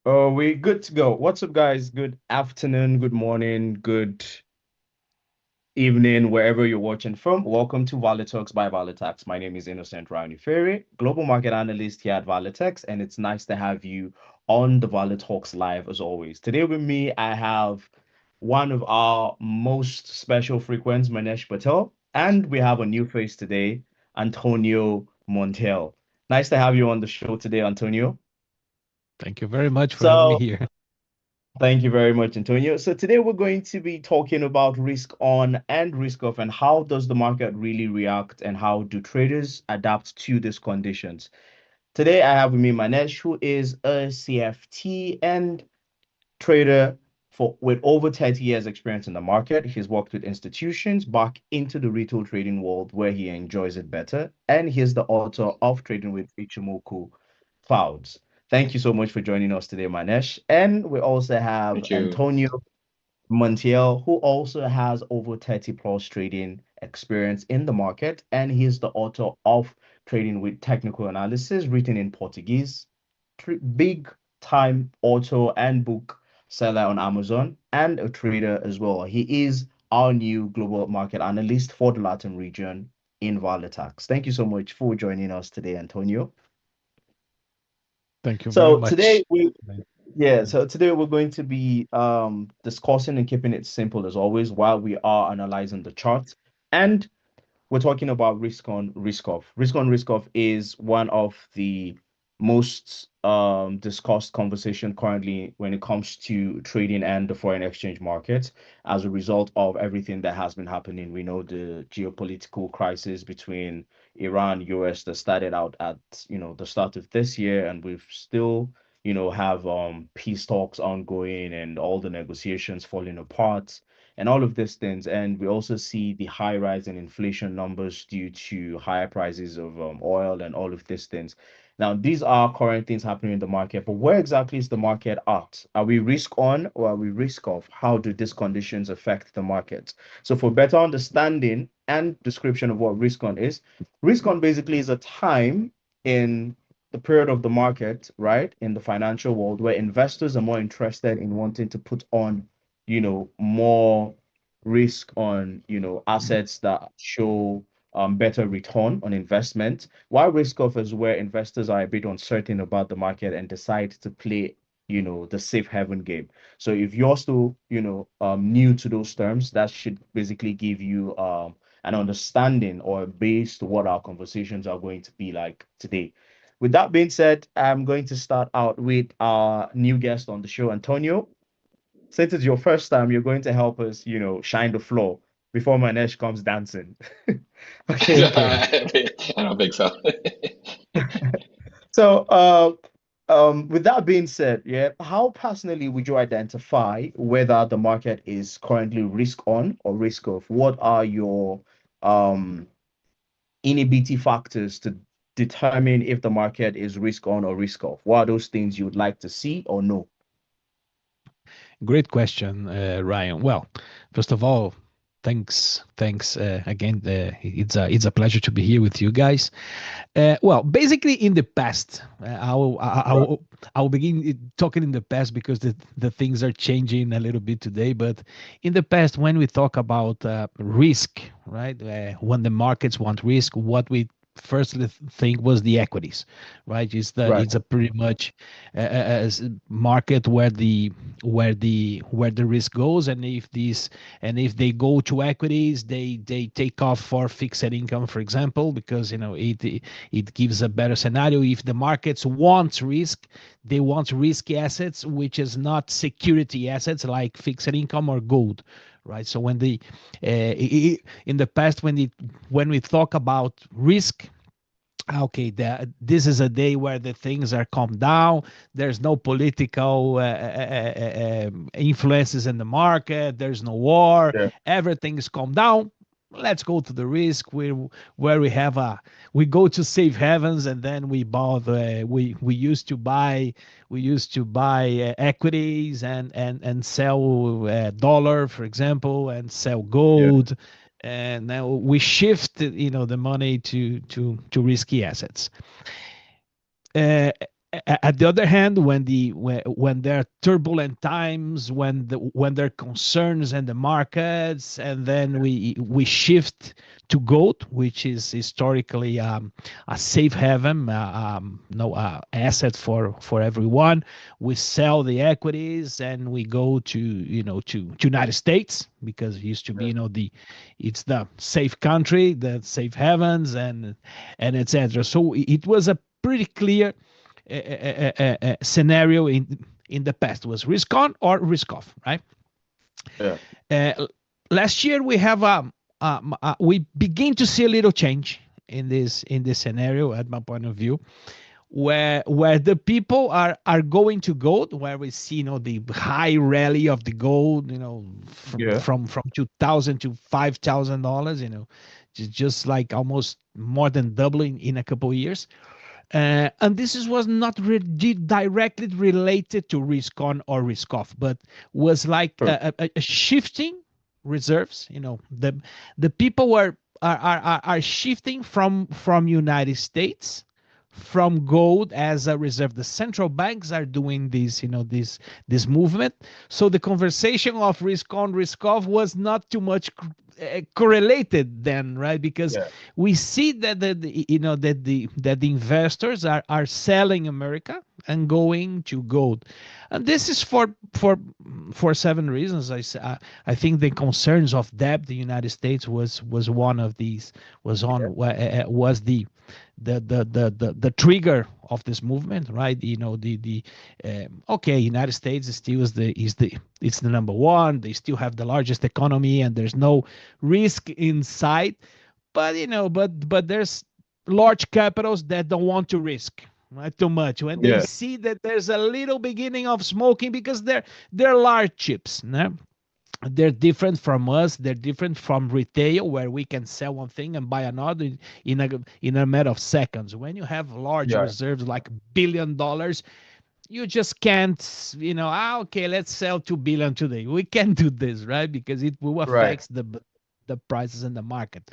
Oh, we good to go. What's up, guys? Good afternoon, good morning, good evening, wherever you're watching from. Welcome to ValeTalks by Valetax. My name is Innocent Rion Ifere, global market analyst here at Valetax, and it's nice to have you on the ValeTalks live as always. Today with me, I have one of our most special frequents, Manesh Patel, and we have a new face today, Antonio Montiel. Nice to have you on the show today, Antonio. Thank you very much for having me So, here. thank you very much, Antonio. So today we're going to be talking about risk on and risk off and how does the market really react and how do traders adapt to these conditions. Today I have with me Manesh, who is a CFT and trader for with over 30 years experience in the market. He's worked with institutions back into the retail trading world where he enjoys it better. And he's the author of Trading with Ichimoku Clouds. Thank you so much for joining us today, Manesh. And we also have Thank you. Antonio Montiel, who also has over 30 plus trading experience in the market. And he's the author of Trading with Technical Analysis, written in Portuguese, big time author and book seller on Amazon, and a trader as well. He is our new global market analyst for the Latin region in Valetax. Thank you so much for joining us today, Antonio. Thank you very So much. today we Yeah, so today we're going to be discussing and keeping it simple as always while we are analyzing the chart. And we're talking about risk on, risk off. Risk on, risk off is one of the most discussed conversation currently when it comes to trading and the foreign exchange market as a result of everything that has been happening. We know the geopolitical crisis between Iran, US that started out at, the start of this year, and we've still, have peace talks ongoing and all the negotiations falling apart and all of these things. And we also see the high rise in inflation numbers due to higher prices of oil and all of these things. Now, these are current things happening in the market, but where exactly is the market at? Are we risk on or are we risk off? How do these conditions affect the market? So, for better understanding and description of what risk on basically is a time in the period of the market, right, in the financial world where investors are more interested in wanting to put on more risk on, assets that show better return on investment. While risk off is where investors are a bit uncertain about the market and decide to play, the safe haven game. So if you're still, new to those terms, that should basically give you an understanding or a base to what our conversations are going to be like today. With that being said, I'm going to start out with our new guest on the show, Antonio. Since it's your first time, you're going to help us, shine the floor before Manesh comes dancing. Okay. Thank you. I don't think so. So, with that being said, yeah, how personally would you identify whether the market is currently risk on or risk off? What are your um inhibiting factors to determine if the market is risk on or risk off? What are those things you would like to see or no? Great question, Ryan. Well, first of all, thanks again. It's a pleasure to be here with you guys. Well, basically, in the past, Right. I'll begin talking in the past because the things are changing a little bit today. But in the past, when we talk about risk, right, when the markets want risk, what we firstly think was the equities, right? Right. It's a pretty much market where the risk goes, and if they go to equities, they take off for fixed income, for example, because it gives a better scenario. If the markets want risk, they want risky assets, which is not security assets like fixed income or gold, right? So in the past, when we talk about risk, okay, this is a day where the things are calmed down. There's no political influences in the market. There's no war. Yeah. Everything is calmed down. Let's go to the risk where we go to safe havens, and then we used to buy equities and sell dollar, for example, and sell Yeah. gold, and now we shift the money to risky assets. uh, at the other hand, when there are turbulent times, when there are concerns in the markets, and then we shift to gold, which is historically a safe haven, no asset for everyone. We sell the equities and we go to United States, because it used to be it's the safe country, the safe havens, and etc. So it was a pretty clear scenario in the past. It was risk on or risk off, right? Yeah. Last year we begin to see a little change in this scenario, at my point of view, where the people are going to gold, where we see the high rally of the gold, from $2,000 to $5,000, just like almost more than doubling in a couple of years. And this was not directly related to risk on or risk off, but was like a shifting reserves. The people are shifting from United States, from gold as a reserve. The central banks are doing this movement. So the conversation of risk on, risk off was not too much correlated then, right? Because we see that the investors are selling America and going to gold, and this is for 7 reasons. I think the concerns of debt, the United States was one of these, was the trigger of this movement, right? United States is still it's the number one. They still have the largest economy, and there's no risk inside. But but there's large capitals that don't want to risk, right, too much when they see that there's a little beginning of smoking, because they're large chips. No? They're different from us. They're different from retail, where we can sell one thing and buy another in a matter of seconds. When you have large reserves like $1 billion, you just can't, okay, let's sell 2 billion today. We can't do this, right? Because it will affect the prices in the market.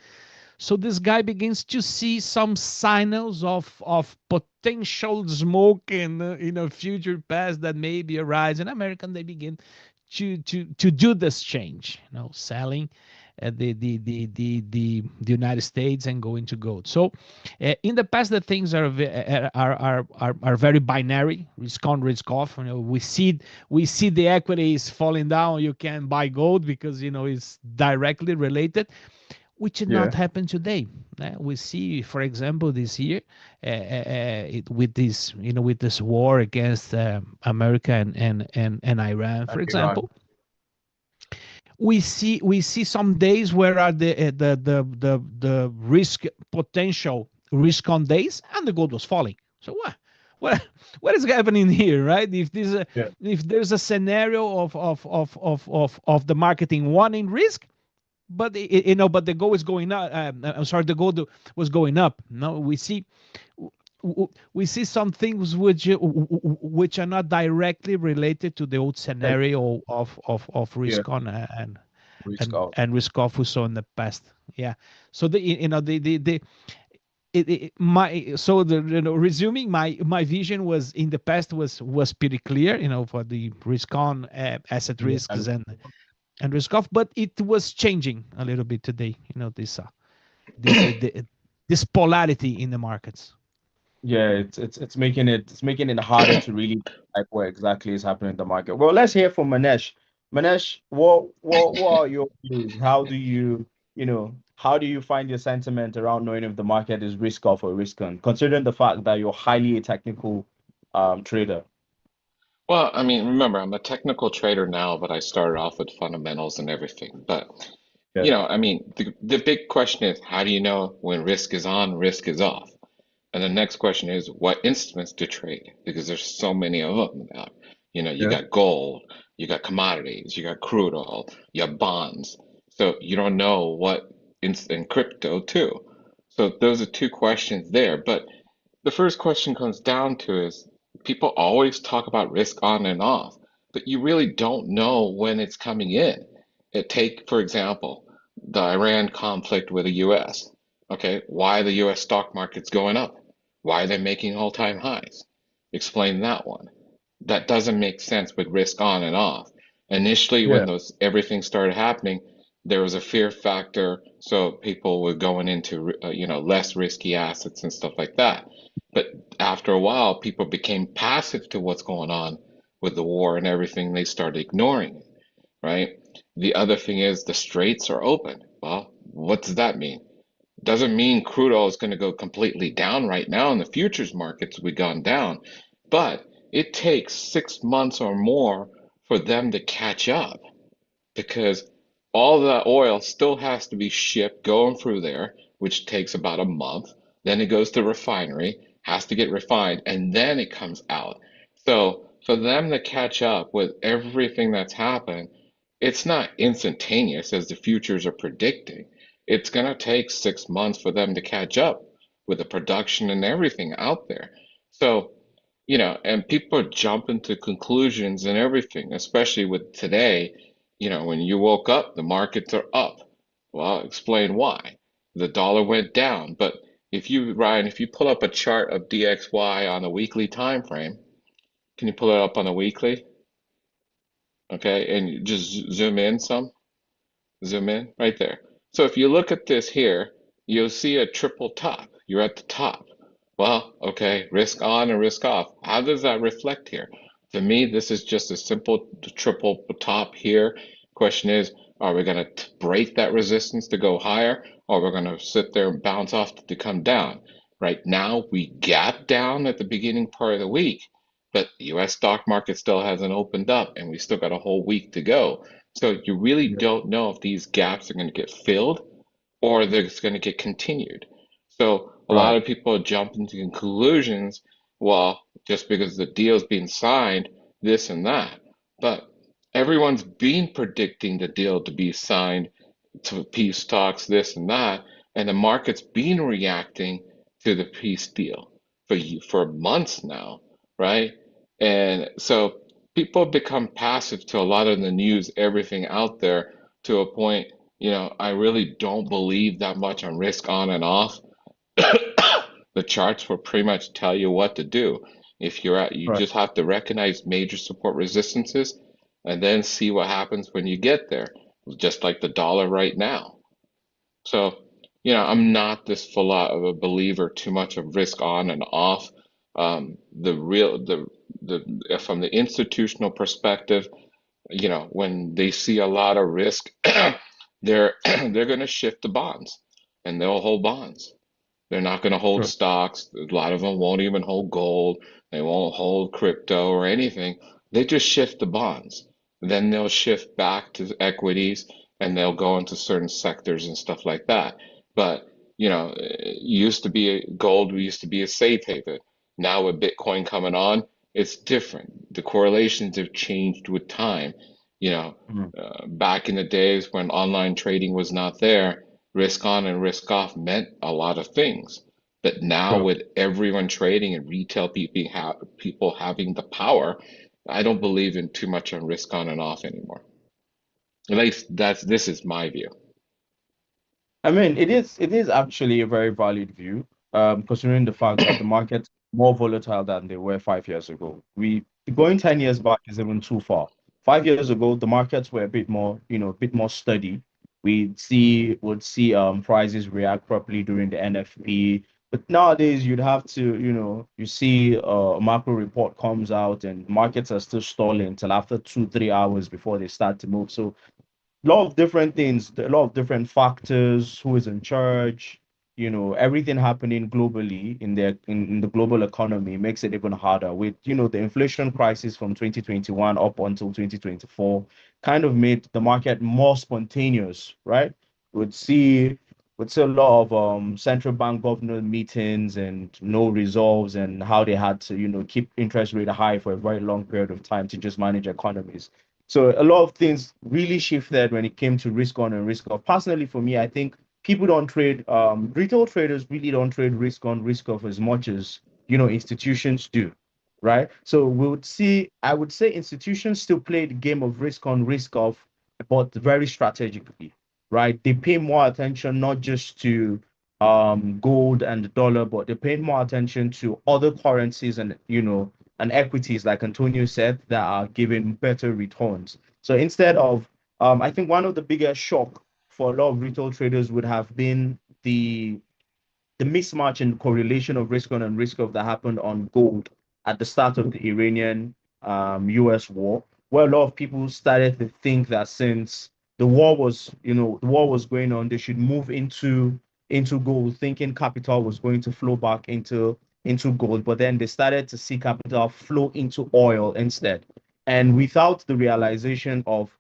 So this guy begins to see some signals of potential smoke in a future past that may be arise in America. And they begin to do this change, selling the United States and going to gold. So in the past, the things are very binary, risk on, risk off. We see the equities falling down, you can buy gold because it's directly related, which did not happen today. We see, for example, this year, with this war against America and Iran, for example, we see some days where are the potential risk on days, and the gold was falling. So what is happening here, right? If there's a scenario of the marketing wanting risk, but but the gold is going up. I'm sorry, the gold was going up. No, we see some things which are not directly related to the old scenario of risk on and risk off we saw in the past. Yeah. So resuming, my vision was in the past was pretty clear, for the risk on, asset risks and risk off, but it was changing a little bit today. This polarity in the markets. Yeah, it's making it harder to really like what exactly is happening in the market. Well, let's hear from Manesh. Manesh, what are your views? How do you find your sentiment around knowing if the market is risk off or risk on, considering the fact that you're highly a technical trader? Well, I mean, remember, I'm a technical trader now, but I started off with fundamentals and everything. But, I mean, the big question is, how do you know when risk is on, risk is off? And the next question is, what instruments to trade? Because there's so many of them now. You got gold, you got commodities, you got crude oil, you have bonds. So you don't know what in crypto too. So those are 2 questions there. But the first question comes down to is, people always talk about risk on and off, but you really don't know when it's coming in. Take, for example, the Iran conflict with the US. Okay, why the US stock market's going up? Why are they making all-time highs? Explain that one. That doesn't make sense with risk on and off. Initially, when Yeah. everything started happening, there was a fear factor, so people were going into less risky assets and stuff like that. But after a while, people became passive to what's going on with the war and everything. They started ignoring it, right? The other thing is the straits are open. Well, what does that mean? Doesn't mean crude oil is going to go completely down right now in the futures markets. We've gone down, but it takes 6 months or more for them to catch up because all the oil still has to be shipped going through there, which takes about a month. Then it goes to refinery, has to get refined, and then it comes out. So for them to catch up with everything that's happened, it's not instantaneous as the futures are predicting. It's going to take 6 months for them to catch up with the production and everything out there. So, and people are jumping to conclusions and everything, especially with today. When you woke up, the markets are up. Well, explain why. The dollar went down. But Ryan, if you pull up a chart of DXY on a weekly time frame, can you pull it up on a weekly? Okay, and you just zoom in some. Zoom in right there. So if you look at this here, you'll see a triple top. You're at the top. Well, okay, risk on and risk off. How does that reflect here? To me, this is just a simple triple top here. Question is, are we going to break that resistance to go higher, or we're going to sit there and bounce off to come down? Right now, we gap down at the beginning part of the week, but the US stock market still hasn't opened up, and we still got a whole week to go. So you really Yeah. don't know if these gaps are going to get filled or they're just going to get continued. So a lot Right. of people jump into conclusions, well, just because the deal's being signed, this and that. But everyone's been predicting the deal to be signed to peace talks, this and that, and the market's been reacting to the peace deal for months now, right? And so people become passive to a lot of the news, everything out there, to a point, I really don't believe that much on risk on and off. The charts will pretty much tell you what to do. You Right. just have to recognize major support resistances and then see what happens when you get there, just like the dollar right now. So, I'm not this full out of a believer too much of risk on and off. The real the From the institutional perspective, when they see a lot of risk, they're going to shift to bonds and they'll hold bonds. They're not going to hold Sure. stocks. A lot of them won't even hold gold. They won't hold crypto or anything. They just shift the bonds. Then they'll shift back to equities and they'll go into certain sectors and stuff like that. But, gold used to be a safe haven. Now with Bitcoin coming on, it's different. The correlations have changed with time. Mhm. Back in the days when online trading was not there, risk on and risk off meant a lot of things. But now Sure. with everyone trading and retail people having the power, I don't believe in too much on risk on and off anymore. At least this is my view. I mean, it is actually a very valid view, considering the fact that the market's more volatile than they were 5 years ago. We Going 10 years back is even too far. 5 years ago, the markets were a bit more, a bit more steady. Would see prices react properly during the NFP. But nowadays, you'd have to, you see a macro report comes out and markets are still stalling till after 2, 3 hours before they start to move. So lot of different things, a lot of different factors, who is in charge, everything happening globally in the global economy makes it even harder with, the inflation crisis from 2021 up until 2024 kind of made the market more spontaneous, right? Would see would see a lot of central bank governor meetings and no resolves and how they had to, keep interest rate high for a very long period of time to just manage economies. So a lot of things really shifted when it came to risk on and risk off. Personally, for me, I think people don't trade, retail traders really don't trade risk on, risk off as much as, institutions do, right? So I would say institutions still play the game of risk on, risk off, but very strategically, right? They pay more attention not just to gold and the dollar, but they pay more attention to other currencies and, and equities, like Antonio said, that are giving better returns. So instead of, I think one of the biggest shock for a lot of retail traders would have been the mismatch and correlation of risk on and risk off that happened on gold at the start of the Iranian US war, where a lot of people started to think that since the war was going on, they should move into gold, thinking capital was going to flow back into gold. But then they started to see capital flow into oil instead. And without the realization of,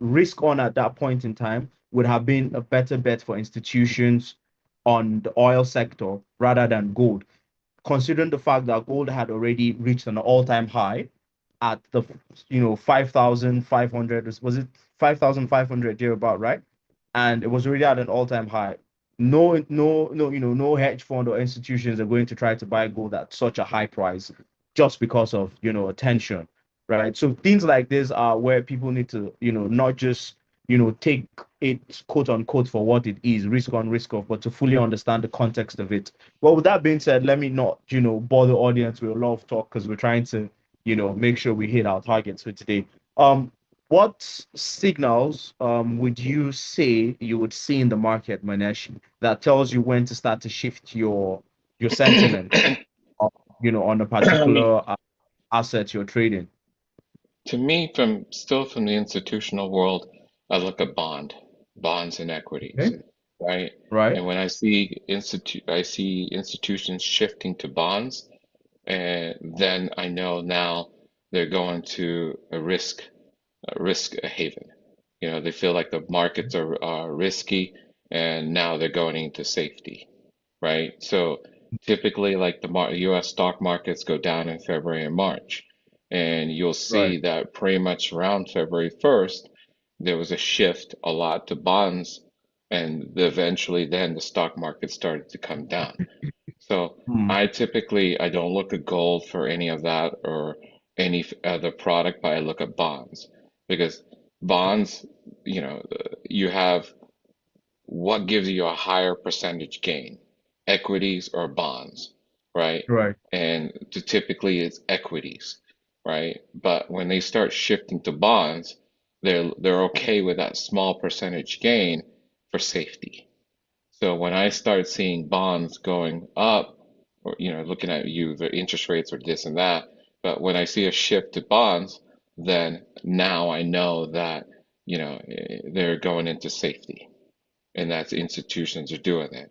risk on at that point in time would have been a better bet for institutions on the oil sector rather than gold, considering the fact that gold had already reached an all-time high at the 5,500, was it 5,500 there about, right? And it was already at an all-time high. No hedge fund or institutions are going to try to buy gold at such a high price just because of attention, right? So things like this are where people need to not just take it quote unquote for what it is, risk on, risk off, but to fully understand the context of it. Well, with that being said, let me not bore the audience with a lot of talk, because we're trying to make sure we hit our targets for today. What signals would you say you would see in the market, Manesh, that tells you when to start to shift your sentiment, uh, on a Um, particular asset you're trading? to me, from the institutional world, I look at bonds and equities, Okay. right? Right. And when I see institutions shifting to bonds, and then I know now they're going to a risk haven. They feel like the markets are risky, and now they're going into safety, right? So typically, like the U.S. stock markets go down in February and March, and you'll Right. see that pretty much around February 1st, there was a shift a lot to bonds, and eventually then the stock market started to come down. So Hmm. I don't look at gold for any of that or any other product, but I look at bonds because bonds, you have what gives you a higher percentage gain, equities or bonds, right? Right. And typically it's equities, right? But when they start shifting to bonds, they're okay with that small percentage gain for safety. So when I start seeing bonds going up, or looking at the interest rates or this and that, but when I see a shift to bonds, then now I know that they're going into safety, and that's institutions are doing it,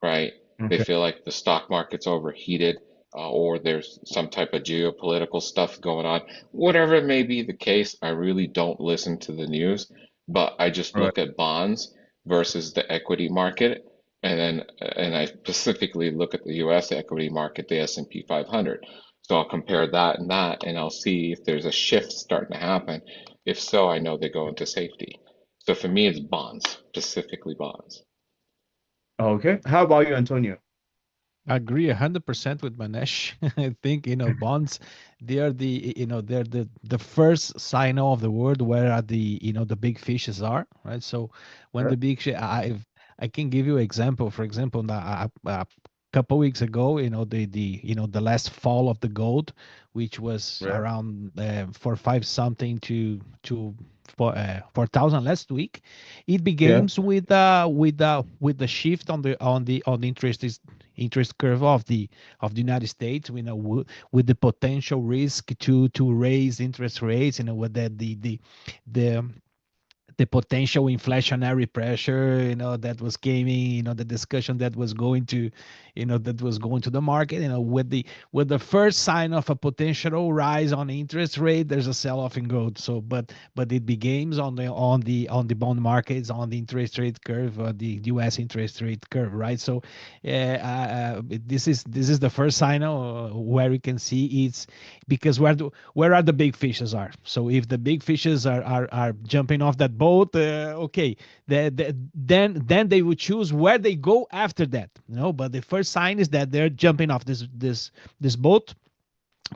right? They Okay. feel like the stock market's overheated, or there's some type of geopolitical stuff going on. Whatever may be the case, I really don't listen to the news, but I just Right. look at bonds versus the equity market, and I specifically look at the U.S. equity market, the S&P 500. So I'll compare that and that, and I'll see if there's a shift starting to happen. If so, I know they go into safety. So for me, it's bonds, specifically bonds. Okay. How about you, Antonio? I agree 100% with Manesh. I think bonds, they are the first sign of the world where are the big fishes are, right? So when Yeah. the big I can give you example. For example, a couple weeks ago, the last fall of the gold, which was Yeah. around for five something to 4,000 last week. It Yeah. begins with the shift on the interest curve of the United States. With the potential risk to raise interest rates, with the the potential inflationary pressure, that was coming, the discussion that was going to the market, with the first sign of a potential rise on interest rate, there's a sell-off in gold. So, but it begins on the bond markets, on the interest rate curve, the U.S. interest rate curve, right? So, this is the first sign where we can see it's because where are the big fishes are. So if the big fishes are jumping off that boat, okay, then they would choose where they go after that. But the first sign is that they're jumping off this boat.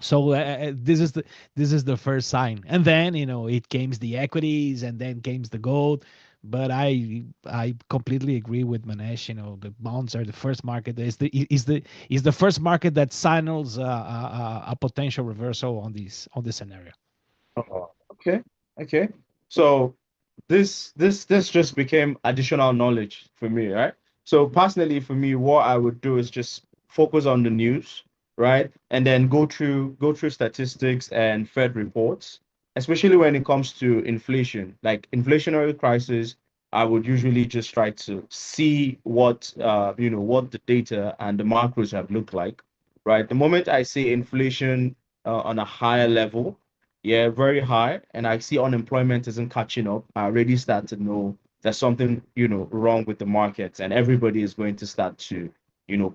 So this is the first sign, and then it comes the equities, and then comes the gold. But I completely agree with Manesh. The bonds are the first market. Is the first market that signals a potential reversal on this scenario. Oh, okay. Okay. So this just became additional knowledge for me, right? So personally for me, what I would do is just focus on the news, right? And then go through statistics and Fed reports, especially when it comes to inflation, like inflationary crisis. I would usually just try to see what the data and the macros have looked like, right? The moment I see inflation on a higher level, yeah, very high, and I see unemployment isn't catching up, I already start to know there's something, wrong with the markets, and everybody is going to start to,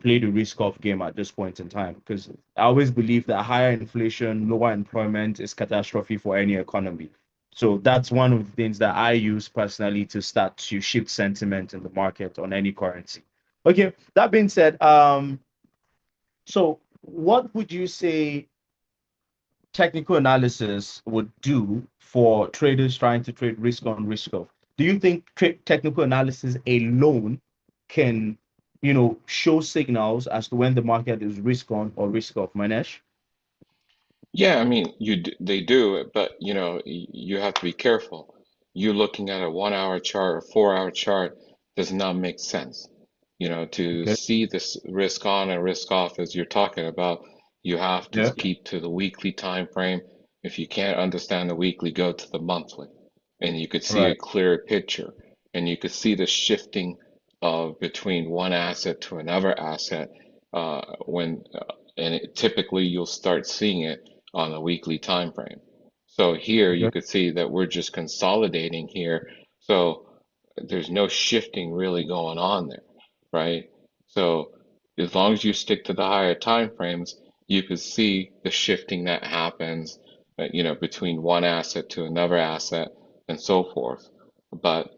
play the risk off game at this point in time. Because I always believe that higher inflation, lower employment is catastrophe for any economy. So that's one of the things that I use personally to start to shift sentiment in the market on any currency. Okay, that being said, so what would you say technical analysis would do for traders trying to trade risk on risk off? Do you think technical analysis alone can, show signals as to when the market is risk on or risk off, Manesh? Yeah, I mean, they do, but you have to be careful. You looking at a 1 hour chart or 4 hour chart does not make sense. To Okay. see this risk on and risk off as you're talking about, you have to Yeah. keep to the weekly time frame. If you can't understand the weekly, go to the monthly, and you could see a Right. clearer picture, and you could see the shifting of between one asset to another asset when and typically you'll start seeing it on a weekly time frame. So here you Okay. could see that we're just consolidating here. So there's no shifting really going on there, right? So as long as you stick to the higher time frames, you could see the shifting that happens, between one asset to another asset and so forth. But,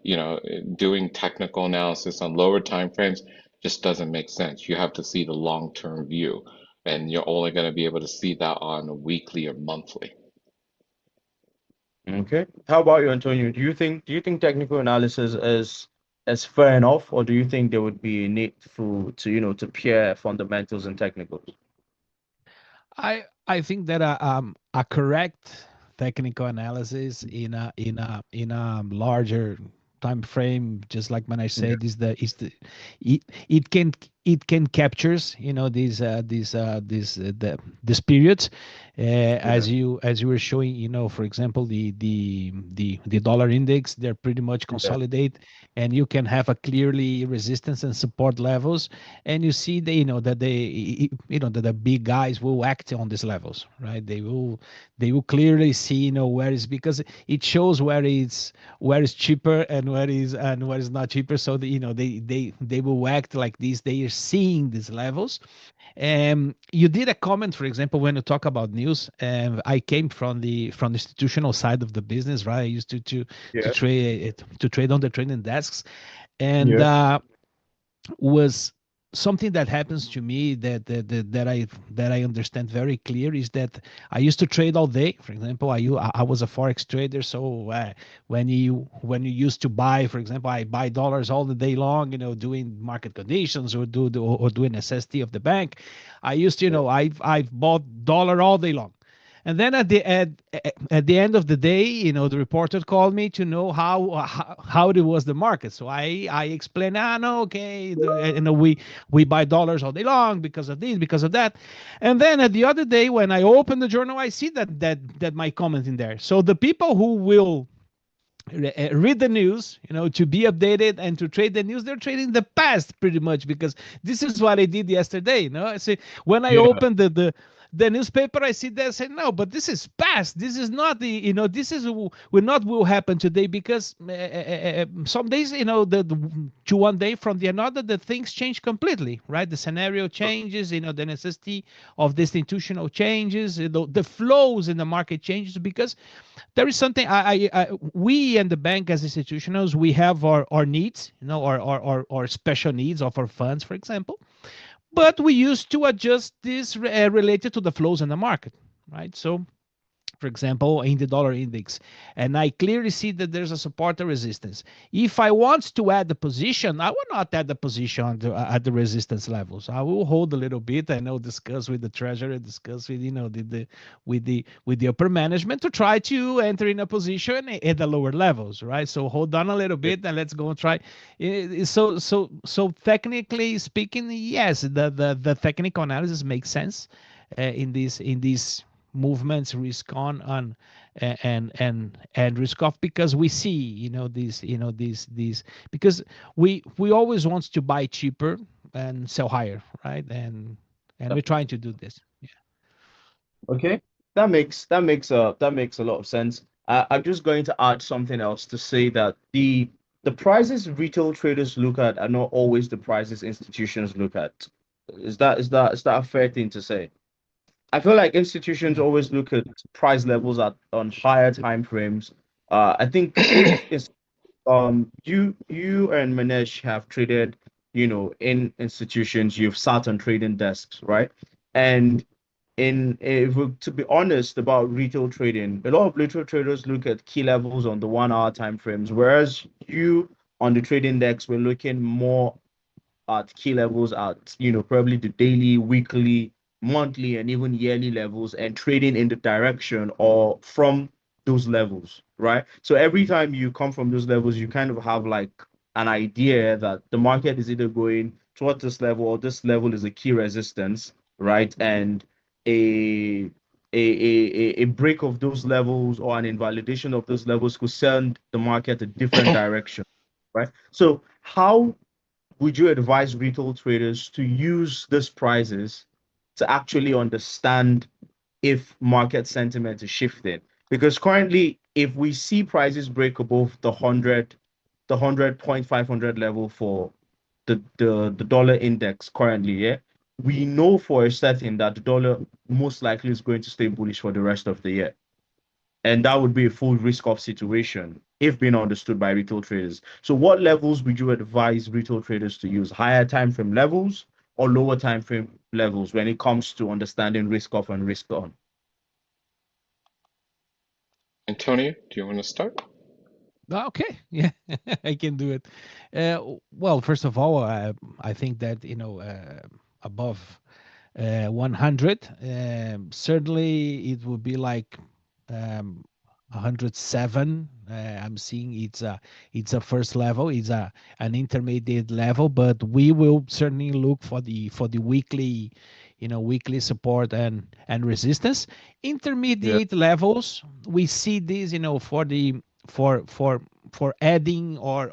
doing technical analysis on lower time frames just doesn't make sense. You have to see the long-term view, and you're only going to be able to see that on a weekly or monthly. Okay. How about you, Antonio? Do you think technical analysis is fair enough, or do you think there would be a need to to pair fundamentals and technicals? I think that a correct technical analysis in a larger time frame, just like Manish Yeah. said, it it can it can captures these periods, Yeah. as you were showing, for example, the dollar index, they're pretty much Yeah. consolidate, and you can have a clearly resistance and support levels, and you see that the big guys will act on these levels, right? They will clearly see, where is, because it shows where is cheaper and where is not cheaper, so they will act like this. They are seeing these levels. You did a comment, for example, when you talk about news. I came from the institutional side of the business, right? I used Yeah. to trade on the trading desks, and Yeah. was something that happens to me that I understand very clear, is that I used to trade all day. For example, I was a forex trader, so when you used to buy, for example, I buy dollars all the day long, doing market conditions, or doing SST of the bank. I used to, Yeah. I've bought dollar all day long. And then at the end of the day, the reporter called me to know how it was the market. So I explained, no, okay, we buy dollars all day long because of this, because of that. And then at the other day, when I open the journal, I see that my comment in there. So the people who will read the news, to be updated and to trade the news, they're trading the past pretty much, because this is what I did yesterday. I say, when I Yeah. opened the newspaper, I see that, I say, no, but this is past. This is not this is will happen today, because some days, to one day from the another, the things change completely, right? The scenario changes, the necessity of the institutional changes, the flows in the market changes, because there is something, we and the bank as institutionals, we have our needs, our special needs of our funds, for example, but we used to adjust this related to the flows in the market, right? So for example, in the dollar index, and I clearly see that there's a support or resistance. If I want to add the position, I will not add the position at the resistance levels. I will hold a little bit. I know, discuss with the treasurer, discuss with the upper management to try to enter in a position at the lower levels, right? So hold on a little bit and let's go and try. So technically speaking, yes, the technical analysis makes sense in these movements, risk on and risk off, because we see these because we always want to buy cheaper and sell higher, right? And we're trying to do this. Yeah. Okay, that makes a lot of sense. I'm just going to add something else to say that the prices retail traders look at are not always the prices institutions look at. Is that a fair thing to say? I feel like institutions always look at price levels at on higher time frames. I think if it's you and Manesh have traded, in institutions, you've sat on trading desks, right? And if we're to be honest about retail trading, a lot of retail traders look at key levels on the 1 hour time frames, whereas you on the trading decks we're looking more at key levels at probably the daily, weekly, monthly, and even yearly levels, and trading in the direction or from those levels, right? So every time you come from those levels, you kind of have like an idea that the market is either going towards this level or this level is a key resistance, right? And a a break of those levels or an invalidation of those levels could send the market a different direction, right? So how would you advise retail traders to use these prices to actually understand if market sentiment is shifting? Because currently, if we see prices break above the 100.500 level for the dollar index currently, yeah, we know for a certain that the dollar most likely is going to stay bullish for the rest of the year. And that would be a full risk off situation if being understood by retail traders. So what levels would you advise retail traders to use? Higher time frame levels or lower time frame levels when it comes to understanding risk off and risk on? Antonio, do you want to start? Okay, yeah, I can do it. Well, first of all, I think that above 100, certainly it would be like um, 107. I'm seeing it's a first level, it's an intermediate level, but we will certainly look for the weekly, weekly support and resistance. Yeah, Intermediate levels, we see these, for the for adding or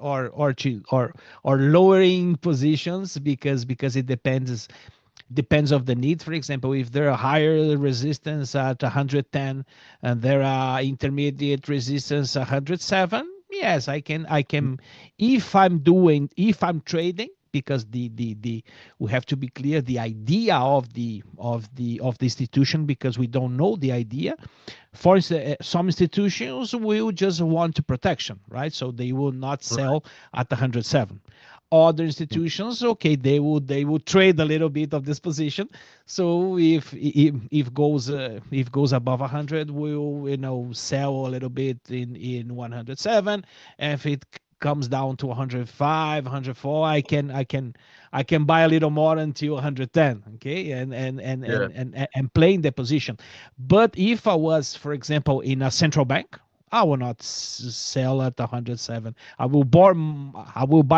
lowering positions, because it depends of the need. For example, if there are higher resistance at 110 and there are intermediate resistance 107, yes, I can if I'm trading, because the we have to be clear the idea of the institution, because we don't know the idea. For some institutions will just want to protection, right? So they will not right. sell at 107. Other institutions, okay, they will trade a little bit of this position. So if goes above 100, we'll sell a little bit in 107. And if it comes down to 105, 104, I can buy a little more until 110. Okay, Yeah, and play in the position. But if I was, for example, in a central bank, I will not sell at 107. I will buy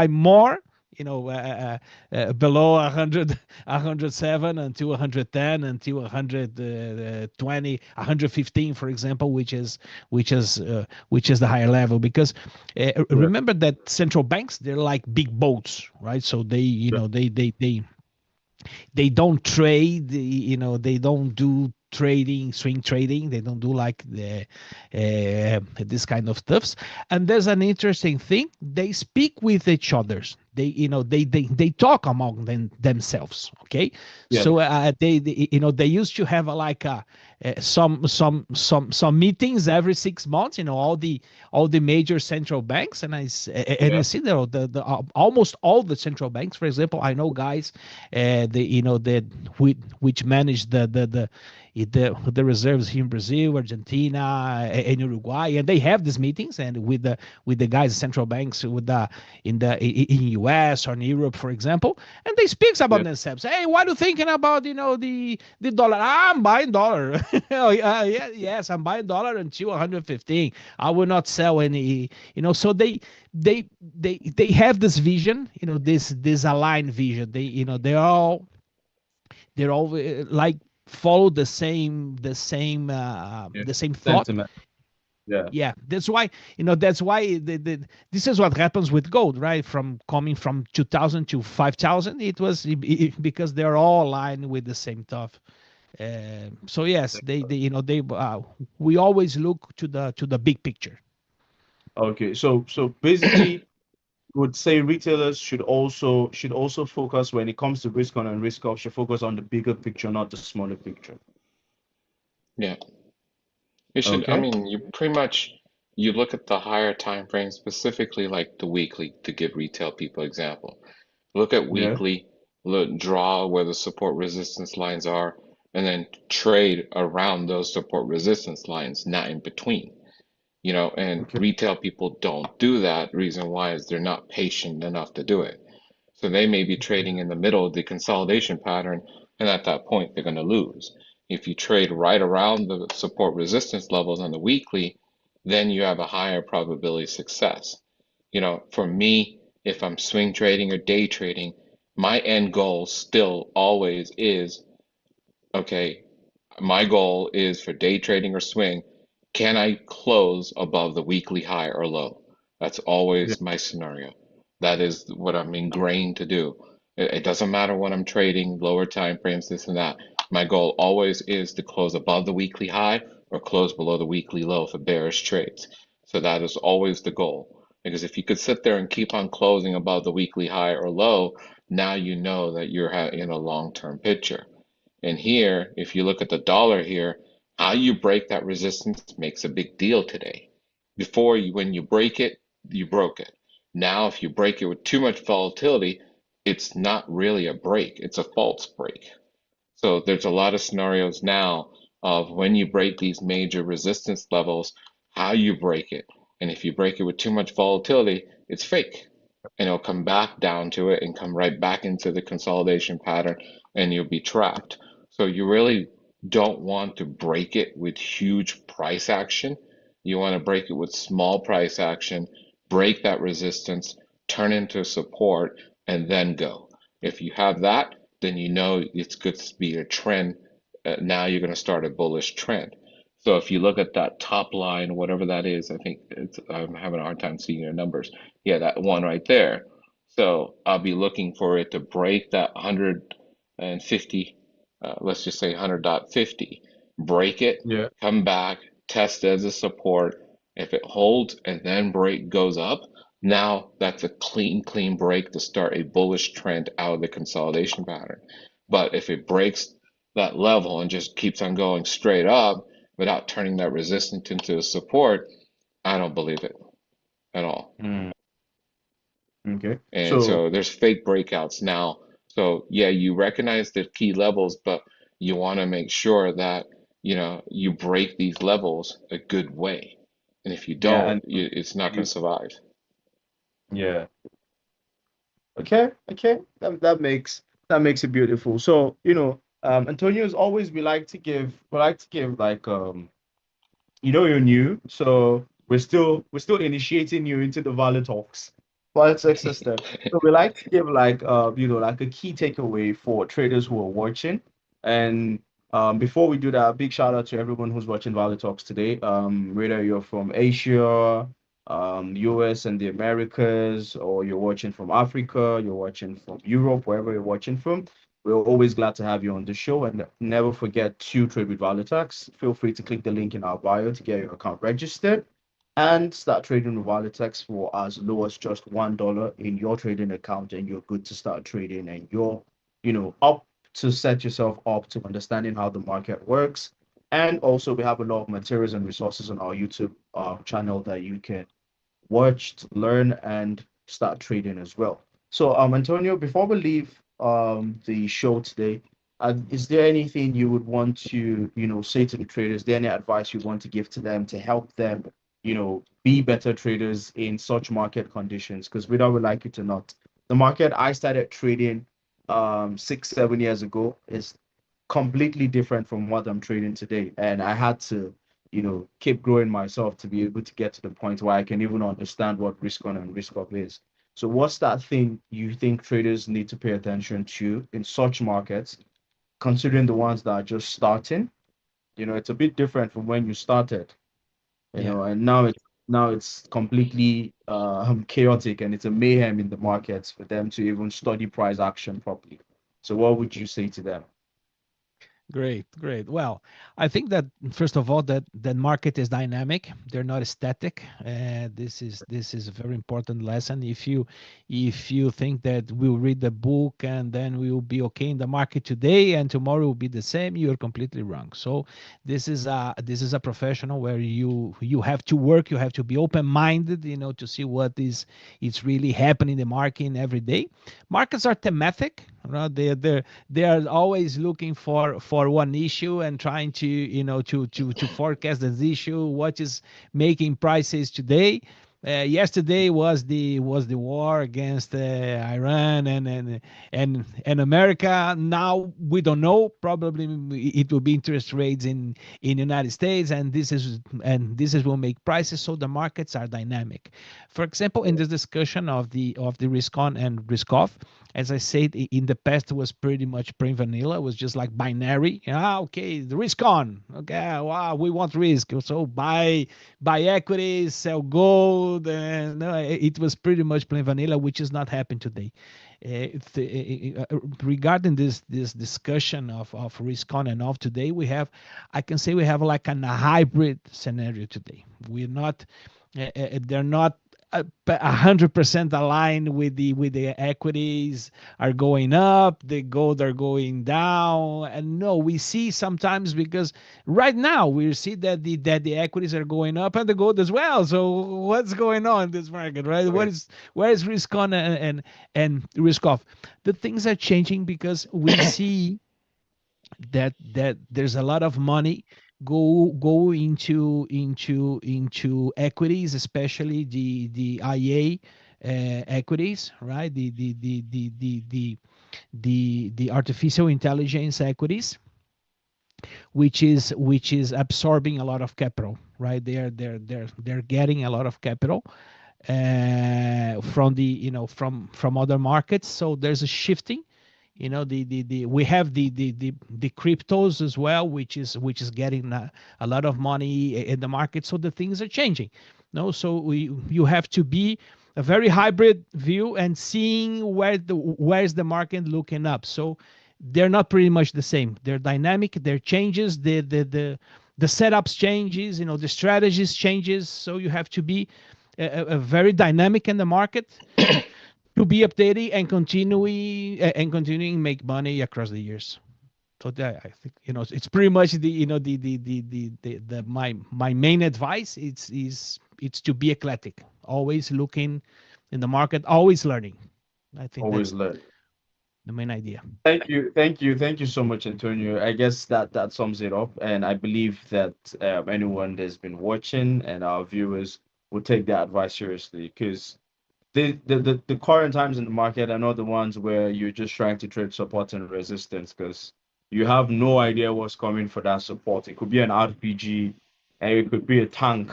more, below 100, 107 until 110, until 120, 115, for example, which is the higher level. Because yeah, remember that central banks, they're like big boats, right? So they, yeah, they don't trade, they don't do trading, swing trading. They don't do like this kind of stuffs. And there's an interesting thing, they speak with each others. They talk among themselves. Okay, yeah, so they used to have some meetings every 6 months. All the major central banks, and I see almost all the central banks. For example, I know guys, which manage the reserves here in Brazil, Argentina, and Uruguay, and they have these meetings, and with the guys, central banks, in US or in Europe, for example, and they speak about themselves. Hey, what are you thinking about the dollar? I'm buying dollar. Yes, I'm buying dollar until 115. I will not sell any. So they have this vision. This aligned vision. They're all like follow the same thought. Sentiment. Yeah, that's why this is what happens with gold, right? From coming from 2000 to 5000, it was because they're all aligned with the same stuff. So yes, we always look to the big picture. Okay, so basically, would say retailers should also focus when it comes to risk on and risk off, should focus on the bigger picture, not the smaller picture. Yeah. You should, Okay. I mean, you look at the higher time frame, specifically like the weekly, to give retail people example. Look at weekly, draw where the support resistance lines are, and then trade around those support resistance lines, not in between. And retail people don't do that. Reason why is they're not patient enough to do it. So they may be trading in the middle of the consolidation pattern, and at that point, they're going to lose. If you trade right around the support resistance levels on the weekly, then you have a higher probability of success. For me, if I'm swing trading or day trading, my end goal still always is, okay, my goal is for day trading or swing, can I close above the weekly high or low? That's always my scenario. That is what I'm ingrained to do. It doesn't matter when I'm trading, lower time frames, this and that. My goal always is to close above the weekly high or close below the weekly low for bearish trades. So that is always the goal. Because if you could sit there and keep on closing above the weekly high or low, now you know that you're in a long-term picture. And here, if you look at the dollar here, how you break that resistance makes a big deal today. Before, when you break it, you broke it. Now, if you break it with too much volatility, it's not really a break, it's a false break. So there's a lot of scenarios now of when you break these major resistance levels, how you break it. And if you break it with too much volatility, it's fake. And it'll come back down to it and come right back into the consolidation pattern, and you'll be trapped. So you really don't want to break it with huge price action. You want to break it with small price action, break that resistance, turn into support, and then go. If you have that, then you know it's good to be a trend. Now you're going to start a bullish trend. So if you look at that top line, whatever that is, I think I'm having a hard time seeing your numbers. Yeah, that one right there. So I'll be looking for it to break that 150, let's just say 100.50, break it, come back, test as a support. If it holds and then goes up, now that's a clean break to start a bullish trend out of the consolidation pattern. But if it breaks that level and just keeps on going straight up without turning that resistance into a support, I don't believe it at all. Okay. And so there's fake breakouts now. So yeah, you recognize the key levels, but you want to make sure that you break these levels a good way. And if you don't, it's not going to survive. Yeah. Okay. That makes it beautiful. So, Antonio's always we like to give like you're new, so we're still initiating you into the ValeTalks system. So we like to give like like a key takeaway for traders who are watching. And before we do that, big shout out to everyone who's watching ValeTalks today. Whether you're from Asia, US and the Americas, or you're watching from Africa, you're watching from Europe, wherever you're watching from. We're always glad to have you on the show, and never forget to trade with Valetax. Feel free to click the link in our bio to get your account registered and start trading with Valetax for as low as just $1 in your trading account, and you're good to start trading, and you're up to set yourself up to understanding how the market works And also, we have a lot of materials and resources on our YouTube channel that you can watch, learn, and start trading as well. So, Antonio, before we leave the show today, is there anything you would want to, say to the traders? Is there any advice you want to give to them to help them, be better traders in such market conditions? Because whether we like it or not, the market I started trading 6, 7 years ago is completely different from what I'm trading today. And I had to, keep growing myself to be able to get to the point where I can even understand what risk on and risk off is. So what's that thing you think traders need to pay attention to in such markets, considering the ones that are just starting? It's a bit different from when you started, and now it's completely chaotic, and it's a mayhem in the markets for them to even study price action properly. So what would you say to them? Great, great. Well, I think that first of all, that the market is dynamic. They're not static. This is a very important lesson. If you think that we'll read the book and then we will be okay in the market today and tomorrow will be the same, you're completely wrong. So this is a professional where you have to work. You have to be open-minded, to see what is really happening in the market every day. Markets are thematic, right? They are always looking for one issue and trying to to forecast this issue, what is making prices today. Yesterday was the war against Iran and America. Now we don't know. Probably it will be interest rates in United States, and this is will make prices. So the markets are dynamic. For example, in this discussion of the risk on and risk off, as I said, in the past it was pretty much plain vanilla. It was just like binary. Okay, the risk on. Okay, wow, we want risk. So buy equities, sell gold, and it was pretty much plain vanilla, which is not happening today. Regarding this discussion of risk on and off today, I can say we have like a hybrid scenario today. We're not, they're not 100% aligned with the equities are going up, the gold are going down. And no, we see sometimes, because right now we see that the equities are going up and the gold as well. So what's going on in this market, right? Where is risk on and risk off? The things are changing because we see that there's a lot of money go into equities, especially the IA equities, right? The artificial intelligence equities, which is absorbing a lot of capital, right? They're getting a lot of capital from from other markets. So there's a shifting. We have the cryptos as well, which is getting a lot of money in the market. So the things are changing. No, so you have to be a very hybrid view and seeing where's the market looking up. So they're not pretty much the same. They're dynamic. They're changes. The setups changes. The strategies changes. So you have to be a very dynamic in the market to be updating and continuing make money across the years. So I think it's pretty much my main advice. It's to be eclectic, always looking in the market, always learning. I think Always that's learn. the main idea. Thank you so much, Antonio. I guess that sums it up, and I believe that anyone that's been watching and our viewers will take that advice seriously, because the current times in the market are not the ones where you're just trying to trade support and resistance, because you have no idea what's coming for that support. It could be an RPG, and it could be a tank,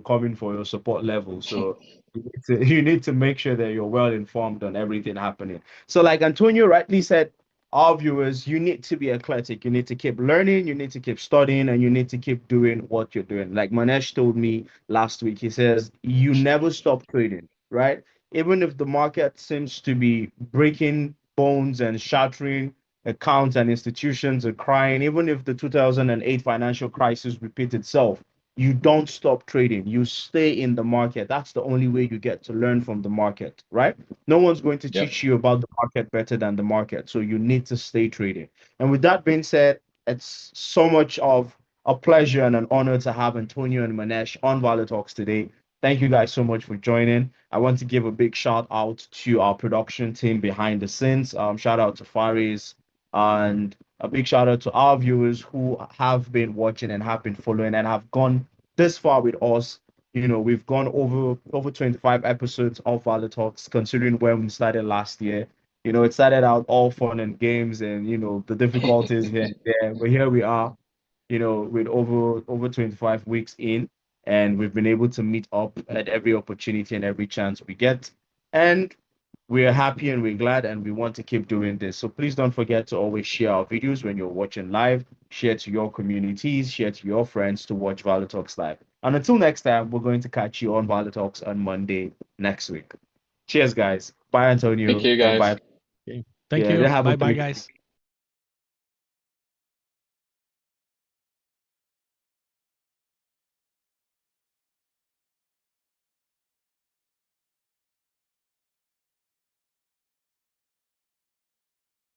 coming for your support level. So you need to make sure that you're well informed on everything happening. So, like Antonio rightly said, our viewers, you need to be eclectic. You need to keep learning, you need to keep studying, and you need to keep doing what you're doing. Like Manesh told me last week, he says, you never stop trading, right? Even if the market seems to be breaking bones and shattering accounts and institutions are crying, even if the 2008 financial crisis repeats itself, you don't stop trading. You stay in the market. That's the only way you get to learn from the market, right? No one's going to Yep. teach you about the market better than the market. So you need to stay trading. And with that being said, it's so much of a pleasure and an honor to have Antonio and Manesh on ValeTalks today. Thank you guys so much for joining. I want to give a big shout out to our production team behind the scenes. Shout out to Faris, and a big shout out to our viewers who have been watching and have been following and have gone this far with us. You know, we've gone over 25 episodes of ValeTalks, considering when we started last year. You know, it started out all fun and games and, you know, the difficulties here and there. But here we are, you know, with over 25 weeks in, and we've been able to meet up at every opportunity and every chance we get. And we're happy and we're glad and we want to keep doing this. So please don't forget to always share our videos when you're watching live, share to your communities, share to your friends to watch ValeTalks live. And until next time, we're going to catch you on ValeTalks on Monday next week. Cheers, guys. Bye, Thank Antonio, you and guys. bye. Okay. Thank Yeah, you. have a Bye bye, great guys.